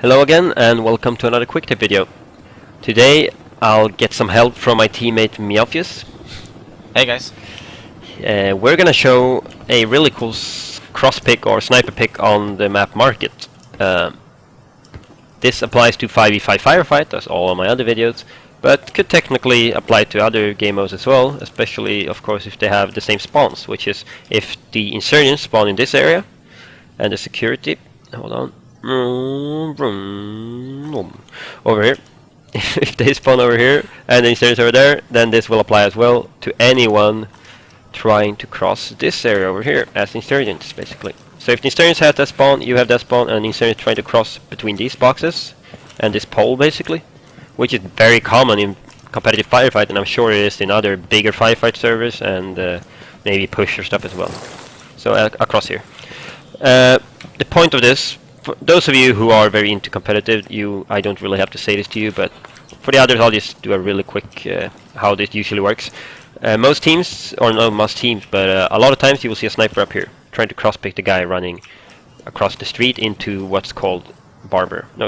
Hello again and welcome to another Quicktip video. Today I'll get some help from my teammate Meowfius. Hey guys. We're gonna show a really cool crosspick or sniper pick on the map Market. This applies to 5v5 firefight, as all of my other videos, but could technically apply to other game modes as well, especially of course if they have the same spawns, which is if the insurgents spawn in this area and the security, hold on, over here. If they spawn over here and the insurgents over there, then this will apply as well to anyone trying to cross this area over here as insurgents, basically. So if the insurgents have that spawn, you have that spawn, and the insurgents trying to cross between these boxes and this pole, basically, which is very common in competitive firefight, and I'm sure it is in other bigger firefight servers and maybe pusher stuff as well. So across here. The point of this, for those of you who are very into competitive, I don't really have to say this to you, but for the others I'll just do a really quick how this usually works. Most teams, or not most teams, but a lot of times you will see a sniper up here trying to cross-pick the guy running across the street into what's called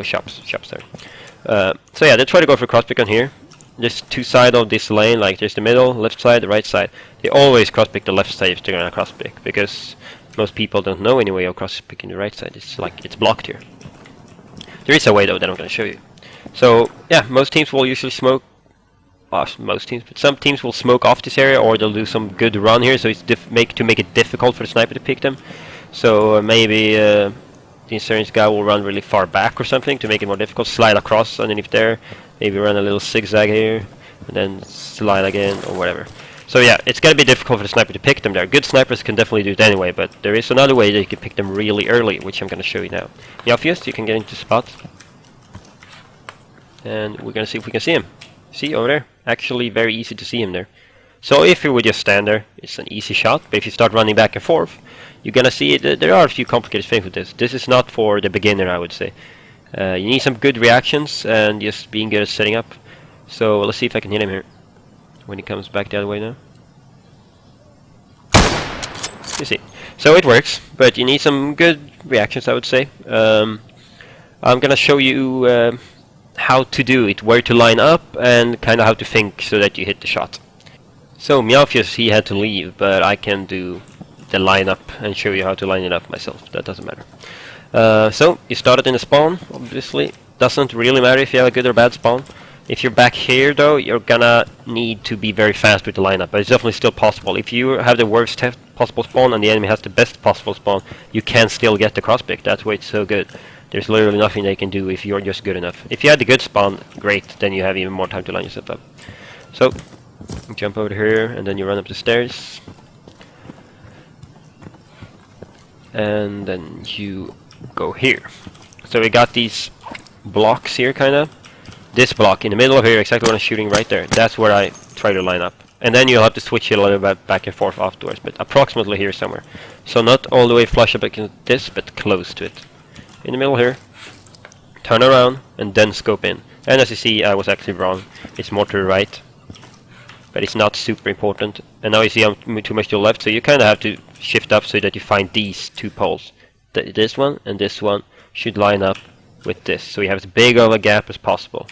shops there. So yeah, they try to go for cross-pick on here. There's two sides of this lane, like there's the middle, left side, the right side. They always cross-pick the left side if they're gonna cross-pick, because most people don't know any way of cross-picking the right side. It's like it's blocked here. There is a way though that I'm going to show you. So yeah, most teams will usually smoke. Most teams, but some teams will smoke off this area, or they'll do some good run here. So it's to make it difficult for the sniper to pick them. So maybe the insurgents guy will run really far back or something to make it more difficult. Slide across underneath there. Maybe run a little zigzag here, and then slide again or whatever. So yeah, it's gonna be difficult for the sniper to pick them there. Good snipers can definitely do it anyway, but there is another way that you can pick them really early, which I'm gonna show you now. Meowfius, you can get into spot. And we're gonna see if we can see him. See over there? Actually very easy to see him there. So if you would just stand there, it's an easy shot, but if you start running back and forth, you're gonna see it. There are a few complicated things with this. This is not for the beginner, I would say. You need some good reactions and just being good at setting up. So let's see if I can hit him here when he comes back the other way now. You see. So it works, but you need some good reactions, I would say. I'm gonna show you how to do it, where to line up, and kind of how to think so that you hit the shot. So Meowfius, he had to leave, but I can do the lineup and show you how to line it up myself. That doesn't matter. So you started in the spawn, obviously. Doesn't really matter if you have a good or bad spawn. If you're back here though, you're gonna need to be very fast with the lineup, but it's definitely still possible. If you have the worst possible spawn and the enemy has the best possible spawn, you can still get the crosspick. That's why it's so good. There's literally nothing they can do if you're just good enough. If you had the good spawn, great, then you have even more time to line yourself up. So, jump over here and then you run up the stairs. And then you go here. So we got these blocks here, kinda. This block in the middle of here, exactly what I'm shooting right there. That's where I try to line up. And then you'll have to switch it a little bit back and forth afterwards, but approximately here somewhere. So not all the way flush up against this, but close to it. In the middle here, turn around, and then scope in. And as you see, I was actually wrong. It's more to the right, but it's not super important. And now you see I'm too much to the left, so you kind of have to shift up so that you find these two poles. This one and this one should line up with this, so you have as big of a gap as possible.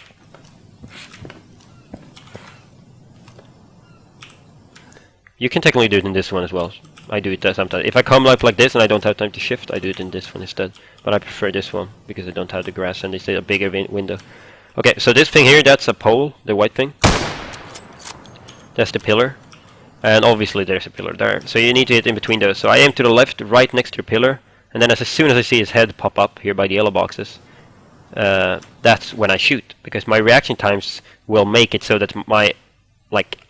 You can technically do it in this one as well. I do it sometimes. If I come up like this and I don't have time to shift, I do it in this one instead. But I prefer this one because I don't have the grass and it's a bigger window. Okay, so this thing here, that's a pole, the white thing. That's the pillar. And obviously there's a pillar there. So you need to hit in between those. So I aim to the left, right next to the pillar. And then as soon as I see his head pop up here by the yellow boxes, that's when I shoot. Because my reaction times will make it so that my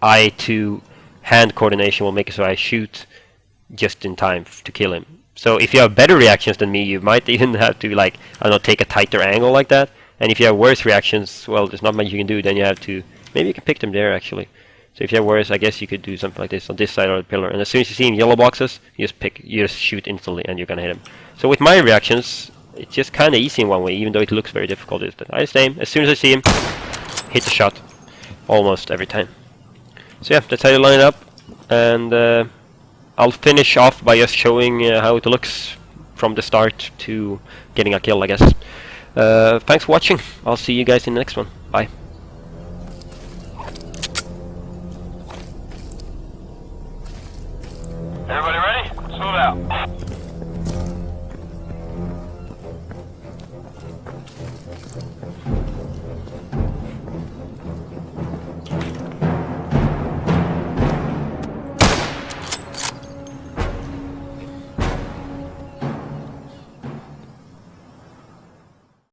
eye to hand coordination will make it so I shoot just in time to kill him. So if you have better reactions than me, you might even have to I don't know, take a tighter angle like that. And if you have worse reactions, well, there's not much you can do. Then you have to, maybe you can pick them there actually. So if you have worse, I guess you could do something like this on this side of the pillar. And as soon as you see him yellow boxes, you just shoot instantly and you're gonna hit him. So with my reactions, it's just kind of easy in one way, even though it looks very difficult. I just aim, as soon as I see him, hit the shot, almost every time. So yeah, that's how you line it up, and I'll finish off by just showing how it looks from the start to getting a kill, I guess. Thanks for watching. I'll see you guys in the next one. Bye.